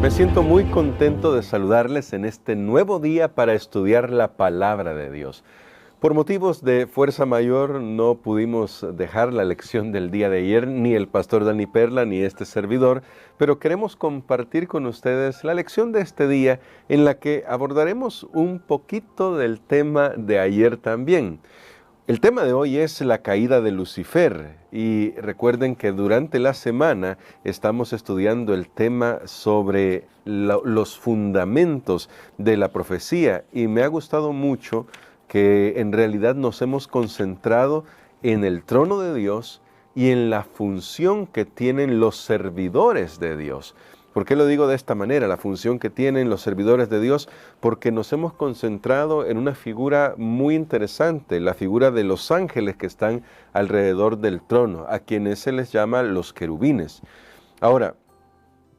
Me siento muy contento de saludarles en este nuevo día para estudiar la palabra de Dios. Por motivos de fuerza mayor no pudimos dejar la lección del día de ayer, ni el pastor Dani Perla ni este servidor, pero queremos compartir con ustedes la lección de este día en la que abordaremos un poquito del tema de ayer también. El tema de hoy es la caída de Lucifer y recuerden que durante la semana estamos estudiando el tema sobre los fundamentos de la profecía y me ha gustado mucho que en realidad nos hemos concentrado en el trono de Dios y en la función que tienen los servidores de Dios. ¿Por qué lo digo de esta manera? La función que tienen los servidores de Dios, porque nos hemos concentrado en una figura muy interesante, la figura de los ángeles que están alrededor del trono, a quienes se les llama los querubines. Ahora,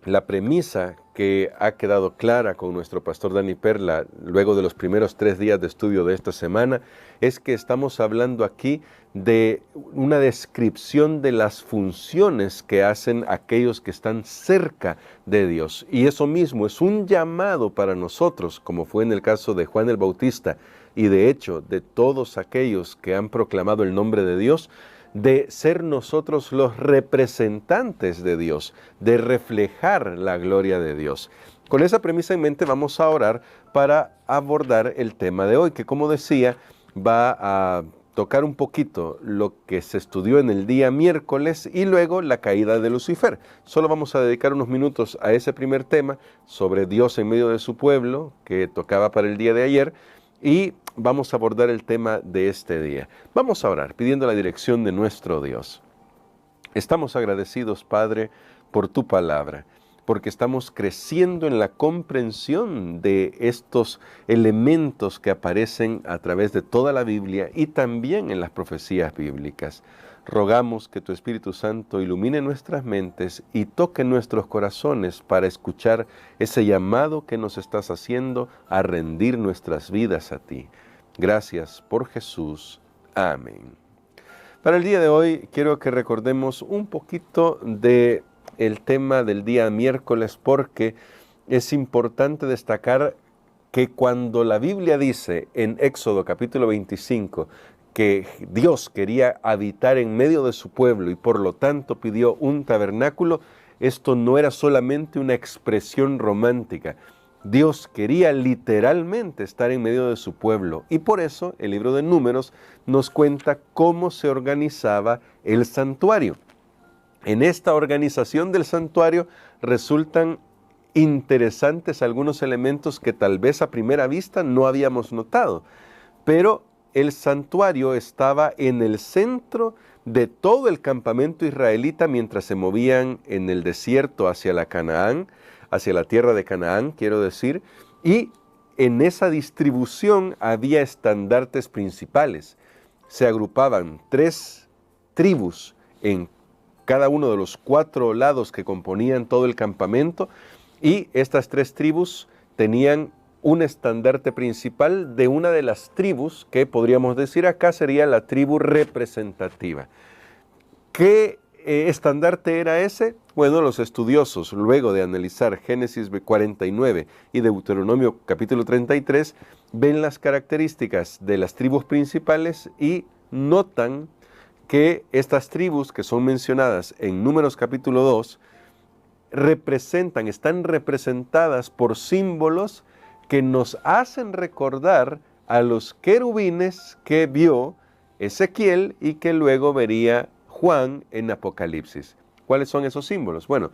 la premisa que ha quedado clara con nuestro pastor Dani Perla luego de los primeros 3 días de estudio de esta semana es que estamos hablando aquí de una descripción de las funciones que hacen aquellos que están cerca de Dios. Y eso mismo es un llamado para nosotros, como fue en el caso de Juan el Bautista y de hecho de todos aquellos que han proclamado el nombre de Dios, de ser nosotros los representantes de Dios, de reflejar la gloria de Dios. Con esa premisa en mente vamos a orar para abordar el tema de hoy, que como decía, va a tocar un poquito lo que se estudió en el día miércoles y luego la caída de Lucifer. Solo vamos a dedicar unos minutos a ese primer tema sobre Dios en medio de su pueblo, que tocaba para el día de ayer, y vamos a abordar el tema de este día. Vamos a orar pidiendo la dirección de nuestro Dios. Estamos agradecidos, Padre, por tu palabra, porque estamos creciendo en la comprensión de estos elementos que aparecen a través de toda la Biblia y también en las profecías bíblicas. Rogamos que tu Espíritu Santo ilumine nuestras mentes y toque nuestros corazones para escuchar ese llamado que nos estás haciendo a rendir nuestras vidas a ti. Gracias por Jesús. Amén. Para el día de hoy quiero que recordemos un poquito de el tema del día miércoles porque es importante destacar que cuando la Biblia dice en Éxodo capítulo 25 que Dios quería habitar en medio de su pueblo y por lo tanto pidió un tabernáculo, esto no era solamente una expresión romántica. Dios quería literalmente estar en medio de su pueblo y por eso el libro de Números nos cuenta cómo se organizaba el santuario. En esta organización del santuario resultan interesantes algunos elementos que tal vez a primera vista no habíamos notado, pero el santuario estaba en el centro de todo el campamento israelita mientras se movían en el desierto hacia la Canaán, hacia la tierra de Canaán, quiero decir, y en esa distribución había estandartes principales. Se agrupaban 3 tribus en cada uno de los 4 lados que componían todo el campamento, y estas 3 tribus tenían un estandarte principal de una de las tribus que podríamos decir acá sería la tribu representativa. ¿Qué estandarte era ese? Bueno, los estudiosos, luego de analizar Génesis 49 y Deuteronomio capítulo 33, ven las características de las tribus principales y notan que estas tribus que son mencionadas en Números capítulo 2 están representadas por símbolos que nos hacen recordar a los querubines que vio Ezequiel y que luego vería Juan en Apocalipsis. ¿Cuáles son esos símbolos? Bueno,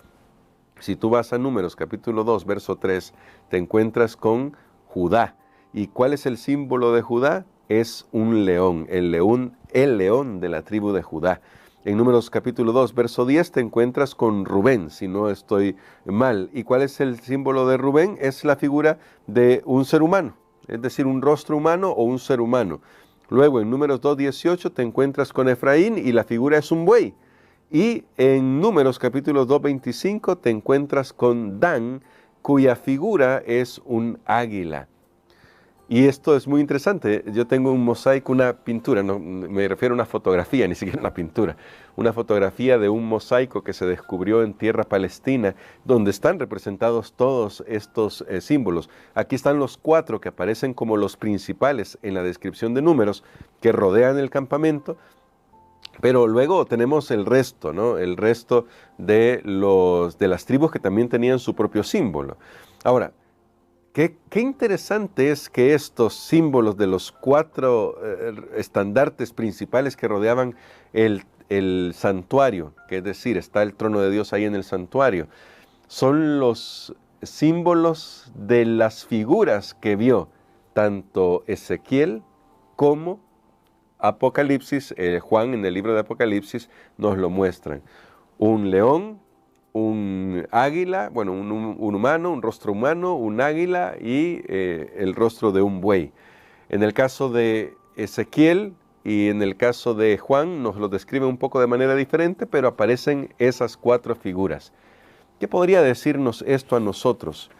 si tú vas a Números capítulo 2, verso 3, te encuentras con Judá. ¿Y cuál es el símbolo de Judá? Es un león, el león de la tribu de Judá. En Números capítulo 2, verso 10, te encuentras con Rubén, si no estoy mal. ¿Y cuál es el símbolo de Rubén? Es la figura de un ser humano, es decir, un rostro humano o un ser humano. Luego, en Números 2, 18, te encuentras con Efraín y la figura es un buey. Y en Números capítulo 2, 25, te encuentras con Dan, cuya figura es un águila. Y esto es muy interesante. Yo tengo un mosaico, una pintura, no, me refiero a una fotografía, ni siquiera una pintura, una fotografía de un mosaico que se descubrió en tierra palestina, donde están representados todos estos símbolos. Aquí están los 4 que aparecen como los principales en la descripción de Números, que rodean el campamento. Pero luego tenemos el resto, ¿no? El resto de las tribus que también tenían su propio símbolo. Ahora, qué interesante es que estos símbolos de los 4 estandartes principales que rodeaban el santuario, que es decir, está el trono de Dios ahí en el santuario, son los símbolos de las figuras que vio tanto Ezequiel como Apocalipsis. Juan en el libro de Apocalipsis nos lo muestran. Un león, un águila, bueno, un humano, un rostro humano, un águila y el rostro de un buey. En el caso de Ezequiel y en el caso de Juan nos lo describe un poco de manera diferente, pero aparecen esas 4 figuras. ¿Qué podría decirnos esto a nosotros?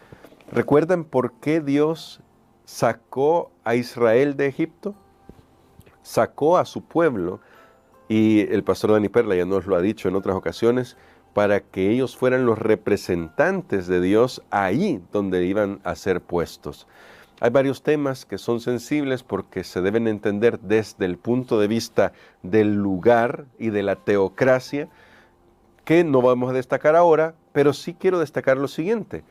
¿Recuerdan por qué Dios sacó a Israel de Egipto? Sacó a su pueblo, y el pastor Dani Perla ya nos lo ha dicho en otras ocasiones, para que ellos fueran los representantes de Dios ahí donde iban a ser puestos. Hay varios temas que son sensibles porque se deben entender desde el punto de vista del lugar y de la teocracia, que no vamos a destacar ahora, pero sí quiero destacar lo siguiente.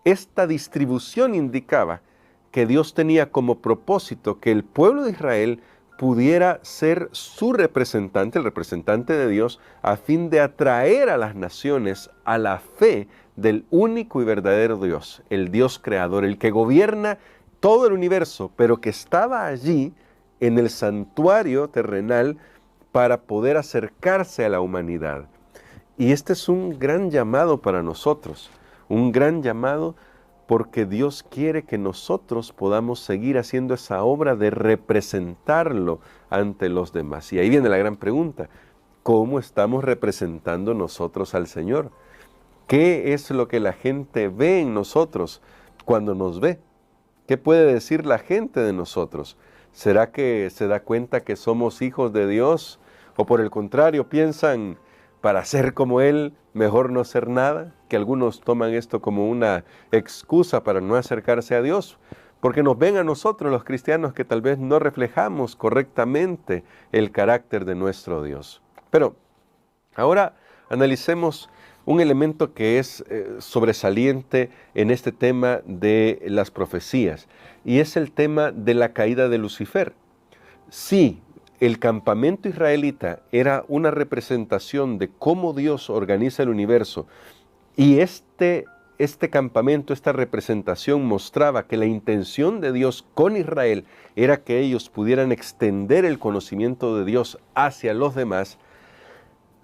Esta distribución indicaba que Dios tenía como propósito que el pueblo de Israel pudiera ser su representante, el representante de Dios, a fin de atraer a las naciones a la fe del único y verdadero Dios, el Dios creador, el que gobierna todo el universo, pero que estaba allí en el santuario terrenal para poder acercarse a la humanidad. Y este es un gran llamado para nosotros, un gran llamado porque Dios quiere que nosotros podamos seguir haciendo esa obra de representarlo ante los demás. Y ahí viene la gran pregunta: ¿cómo estamos representando nosotros al Señor? ¿Qué es lo que la gente ve en nosotros cuando nos ve? ¿Qué puede decir la gente de nosotros? ¿Será que se da cuenta que somos hijos de Dios? ¿O por el contrario piensan, para ser como Él, mejor no ser nada? Que algunos toman esto como una excusa para no acercarse a Dios, porque nos ven a nosotros los cristianos que tal vez no reflejamos correctamente el carácter de nuestro Dios. Pero ahora analicemos un elemento que es sobresaliente en este tema de las profecías, y es el tema de la caída de Lucifer. Sí, el campamento israelita era una representación de cómo Dios organiza el universo, y este campamento, esta representación mostraba que la intención de Dios con Israel era que ellos pudieran extender el conocimiento de Dios hacia los demás.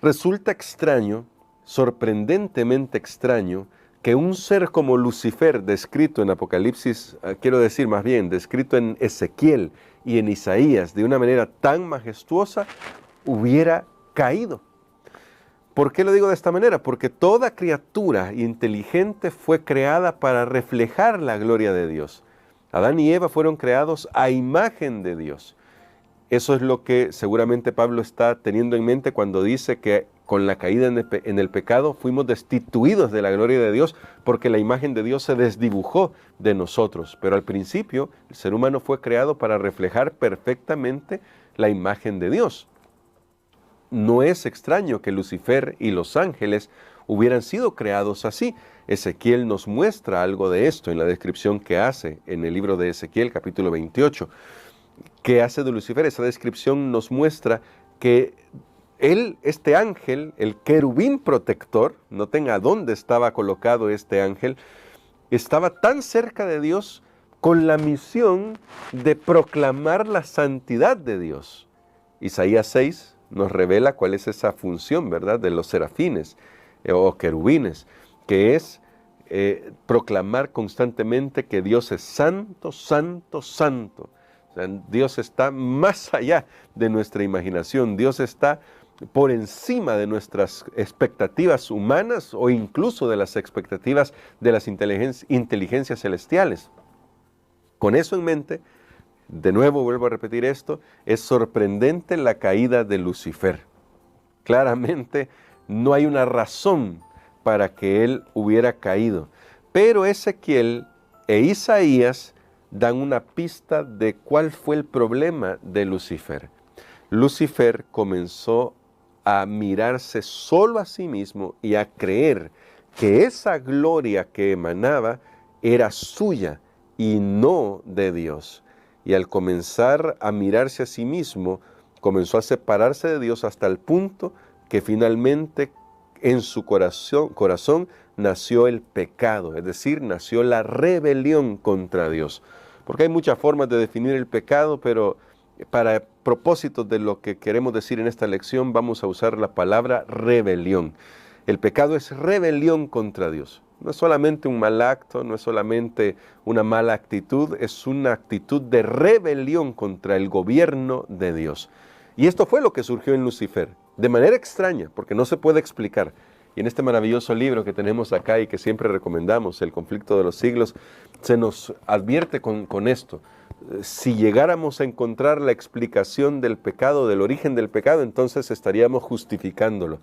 Resulta extraño, sorprendentemente extraño, que un ser como Lucifer, descrito en Apocalipsis, quiero decir más bien, descrito en Ezequiel y en Isaías de una manera tan majestuosa, hubiera caído. ¿Por qué lo digo de esta manera? Porque toda criatura inteligente fue creada para reflejar la gloria de Dios. Adán y Eva fueron creados a imagen de Dios. Eso es lo que seguramente Pablo está teniendo en mente cuando dice que con la caída en el pecado fuimos destituidos de la gloria de Dios, porque la imagen de Dios se desdibujó de nosotros. Pero al principio el ser humano fue creado para reflejar perfectamente la imagen de Dios. No es extraño que Lucifer y los ángeles hubieran sido creados así. Ezequiel nos muestra algo de esto en la descripción que hace en el libro de Ezequiel, capítulo 28. ¿Qué hace de Lucifer? Esa descripción nos muestra que él, este ángel, el querubín protector, noten a dónde estaba colocado este ángel, estaba tan cerca de Dios con la misión de proclamar la santidad de Dios. Isaías 6 nos revela cuál es esa función, ¿verdad?, de los serafines o querubines, que es proclamar constantemente que Dios es santo, santo, santo. O sea, Dios está más allá de nuestra imaginación. Dios está por encima de nuestras expectativas humanas o incluso de las expectativas de las inteligencias celestiales. Con eso en mente, de nuevo vuelvo a repetir esto, es sorprendente la caída de Lucifer. Claramente no hay una razón para que él hubiera caído, pero Ezequiel e Isaías dan una pista de cuál fue el problema de Lucifer. Lucifer comenzó a mirarse solo a sí mismo y a creer que esa gloria que emanaba era suya y no de Dios. Y al comenzar a mirarse a sí mismo, comenzó a separarse de Dios hasta el punto que finalmente en su corazón nació el pecado, es decir, nació la rebelión contra Dios. Porque hay muchas formas de definir el pecado, pero para propósitos de lo que queremos decir en esta lección, vamos a usar la palabra rebelión. El pecado es rebelión contra Dios. No es solamente un mal acto, no es solamente una mala actitud, es una actitud de rebelión contra el gobierno de Dios. Y esto fue lo que surgió en Lucifer, de manera extraña, porque no se puede explicar. Y en este maravilloso libro que tenemos acá y que siempre recomendamos, El conflicto de los siglos, se nos advierte con esto. Si llegáramos a encontrar la explicación del pecado, del origen del pecado, entonces estaríamos justificándolo.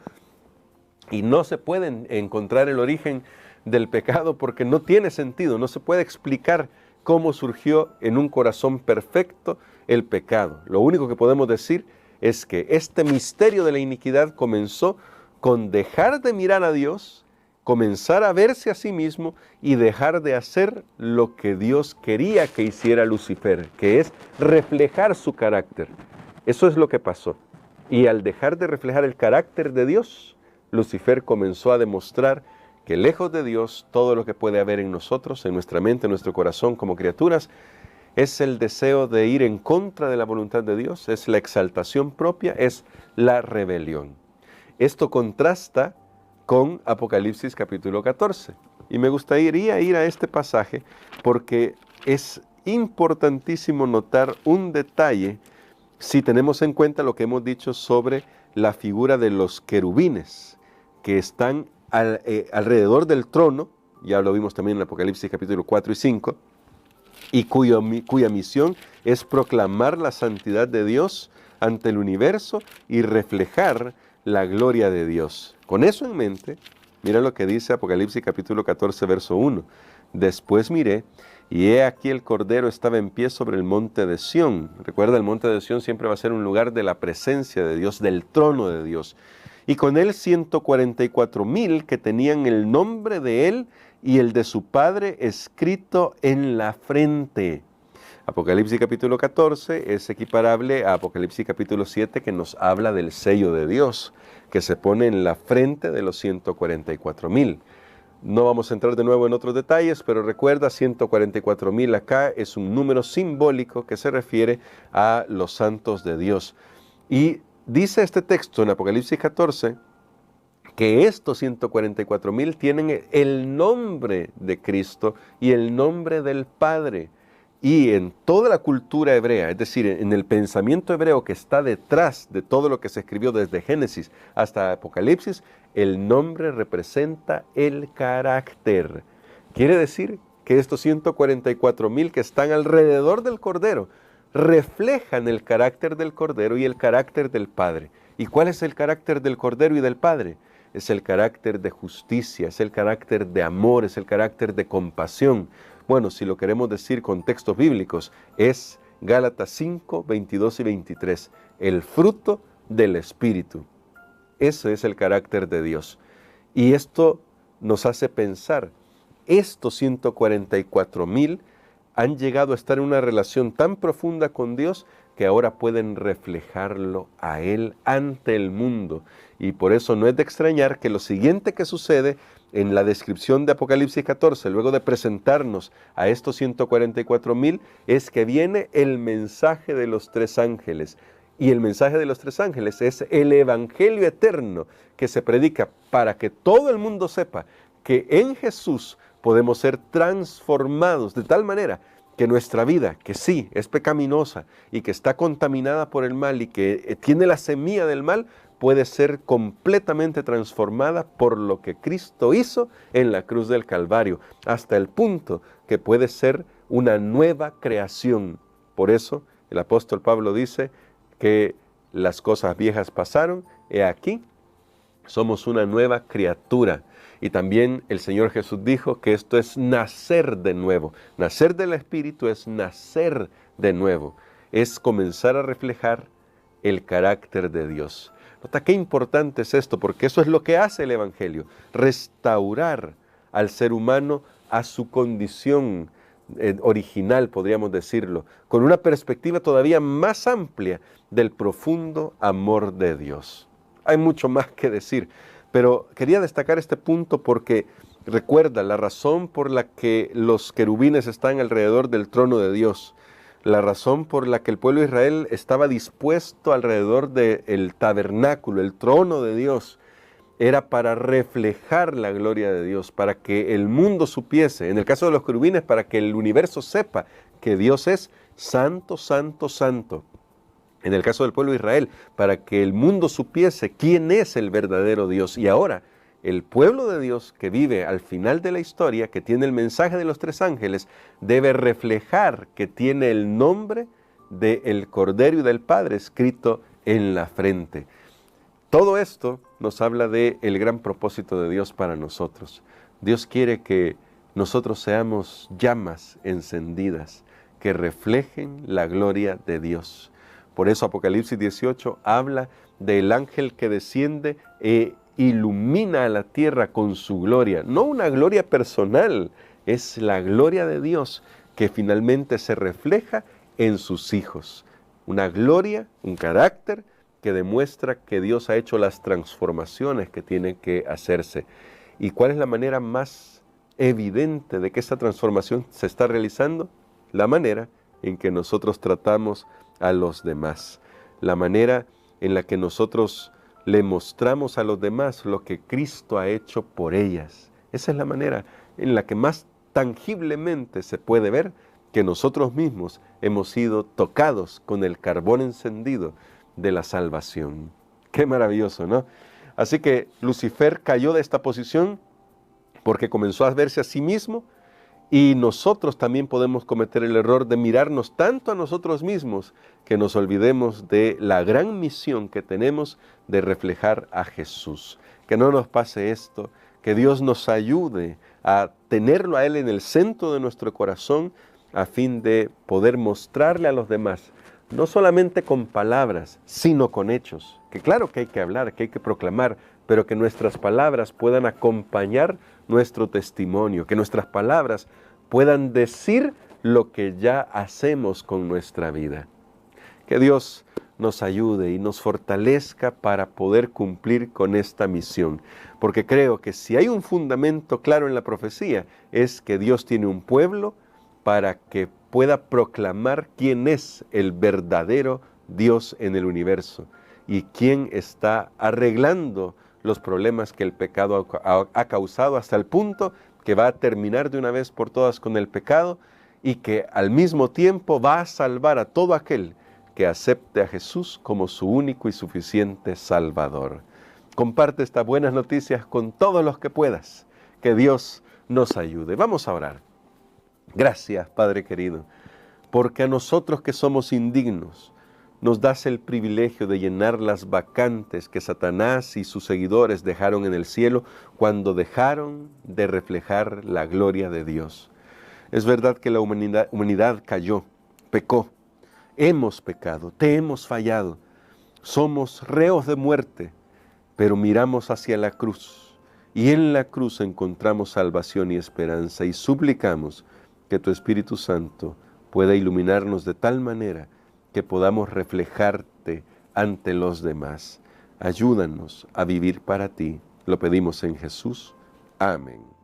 Y no se puede encontrar el origen del pecado porque no tiene sentido, no se puede explicar cómo surgió en un corazón perfecto el pecado. Lo único que podemos decir es que este misterio de la iniquidad comenzó con dejar de mirar a Dios, comenzar a verse a sí mismo y dejar de hacer lo que Dios quería que hiciera Lucifer, que es reflejar su carácter. Eso es lo que pasó. Y al dejar de reflejar el carácter de Dios, Lucifer comenzó a demostrar que lejos de Dios, todo lo que puede haber en nosotros, en nuestra mente, en nuestro corazón como criaturas, es el deseo de ir en contra de la voluntad de Dios, es la exaltación propia, es la rebelión. Esto contrasta con Apocalipsis capítulo 14. Y me gustaría ir a este pasaje porque es importantísimo notar un detalle si tenemos en cuenta lo que hemos dicho sobre la figura de los querubines que están alrededor del trono, ya lo vimos también en Apocalipsis capítulo 4 y 5, y cuya misión es proclamar la santidad de Dios ante el universo y reflejar la gloria de Dios. Con eso en mente, mira lo que dice Apocalipsis capítulo 14, verso 1. Después miré, y he aquí el Cordero estaba en pie sobre el monte de Sión. Recuerda, el monte de Sión siempre va a ser un lugar de la presencia de Dios, del trono de Dios. Y con él 144,000 que tenían el nombre de él y el de su Padre escrito en la frente. Apocalipsis capítulo 14 es equiparable a Apocalipsis capítulo 7, que nos habla del sello de Dios, que se pone en la frente de los 144,000. No vamos a entrar de nuevo en otros detalles, pero recuerda, 144,000 acá es un número simbólico que se refiere a los santos de Dios. Y dice este texto en Apocalipsis 14 que estos 144,000 tienen el nombre de Cristo y el nombre del Padre. Y en toda la cultura hebrea, es decir, en el pensamiento hebreo que está detrás de todo lo que se escribió desde Génesis hasta Apocalipsis, el nombre representa el carácter. Quiere decir que estos 144,000 que están alrededor del Cordero reflejan el carácter del Cordero y el carácter del Padre. ¿Y cuál es el carácter del Cordero y del Padre? Es el carácter de justicia, es el carácter de amor, es el carácter de compasión. Bueno, si lo queremos decir con textos bíblicos, es Gálatas 5, 22 y 23, el fruto del Espíritu. Ese es el carácter de Dios. Y esto nos hace pensar, estos 144,000 han llegado a estar en una relación tan profunda con Dios que ahora pueden reflejarlo a Él ante el mundo. Y por eso no es de extrañar que lo siguiente que sucede en la descripción de Apocalipsis 14, luego de presentarnos a estos 144,000, es que viene el mensaje de los tres ángeles. Y el mensaje de los tres ángeles es el evangelio eterno que se predica para que todo el mundo sepa que en Jesús podemos ser transformados de tal manera que nuestra vida, que sí, es pecaminosa y que está contaminada por el mal y que tiene la semilla del mal, puede ser completamente transformada por lo que Cristo hizo en la cruz del Calvario, hasta el punto que puede ser una nueva creación. Por eso el apóstol Pablo dice que las cosas viejas pasaron, he aquí, somos una nueva criatura. Y también el Señor Jesús dijo que esto es nacer de nuevo. Nacer del Espíritu es nacer de nuevo. Es comenzar a reflejar el carácter de Dios. Nota qué importante es esto, porque eso es lo que hace el Evangelio. Restaurar al ser humano a su condición original, podríamos decirlo, con una perspectiva todavía más amplia del profundo amor de Dios. Hay mucho más que decir, pero quería destacar este punto porque recuerda la razón por la que los querubines están alrededor del trono de Dios, la razón por la que el pueblo de Israel estaba dispuesto alrededor del tabernáculo, el trono de Dios, era para reflejar la gloria de Dios, para que el mundo supiese, en el caso de los querubines, para que el universo sepa que Dios es santo, santo, santo. En el caso del pueblo de Israel, para que el mundo supiese quién es el verdadero Dios. Y ahora, el pueblo de Dios que vive al final de la historia, que tiene el mensaje de los tres ángeles, debe reflejar que tiene el nombre del Cordero y del Padre escrito en la frente. Todo esto nos habla del gran propósito de Dios para nosotros. Dios quiere que nosotros seamos llamas encendidas que reflejen la gloria de Dios. Por eso Apocalipsis 18 habla del ángel que desciende e ilumina a la tierra con su gloria. No una gloria personal, es la gloria de Dios que finalmente se refleja en sus hijos. Una gloria, un carácter que demuestra que Dios ha hecho las transformaciones que tienen que hacerse. ¿Y cuál es la manera más evidente de que esta transformación se está realizando? La manera en que nosotros tratamos a los demás, la manera en la que nosotros le mostramos a los demás lo que Cristo ha hecho por ellas. Esa es la manera en la que más tangiblemente se puede ver que nosotros mismos hemos sido tocados con el carbón encendido de la salvación. Qué maravilloso, ¿no? Así que Lucifer cayó de esta posición porque comenzó a verse a sí mismo. Y nosotros también podemos cometer el error de mirarnos tanto a nosotros mismos que nos olvidemos de la gran misión que tenemos de reflejar a Jesús. Que no nos pase esto, que Dios nos ayude a tenerlo a Él en el centro de nuestro corazón a fin de poder mostrarle a los demás, no solamente con palabras, sino con hechos. Que claro que hay que hablar, que hay que proclamar, pero que nuestras palabras puedan acompañar nuestro testimonio, que nuestras palabras puedan decir lo que ya hacemos con nuestra vida. Que Dios nos ayude y nos fortalezca para poder cumplir con esta misión, porque creo que si hay un fundamento claro en la profecía, es que Dios tiene un pueblo para que pueda proclamar quién es el verdadero Dios en el universo y quién está arreglando los problemas que el pecado ha causado hasta el punto que va a terminar de una vez por todas con el pecado y que al mismo tiempo va a salvar a todo aquel que acepte a Jesús como su único y suficiente Salvador. Comparte estas buenas noticias con todos los que puedas. Que Dios nos ayude. Vamos a orar. Gracias, Padre querido, porque a nosotros que somos indignos, nos das el privilegio de llenar las vacantes que Satanás y sus seguidores dejaron en el cielo cuando dejaron de reflejar la gloria de Dios. Es verdad que la humanidad cayó, pecó, hemos pecado, te hemos fallado, somos reos de muerte, pero miramos hacia la cruz y en la cruz encontramos salvación y esperanza y suplicamos que tu Espíritu Santo pueda iluminarnos de tal manera que podamos reflejarte ante los demás. Ayúdanos a vivir para ti. Lo pedimos en Jesús. Amén.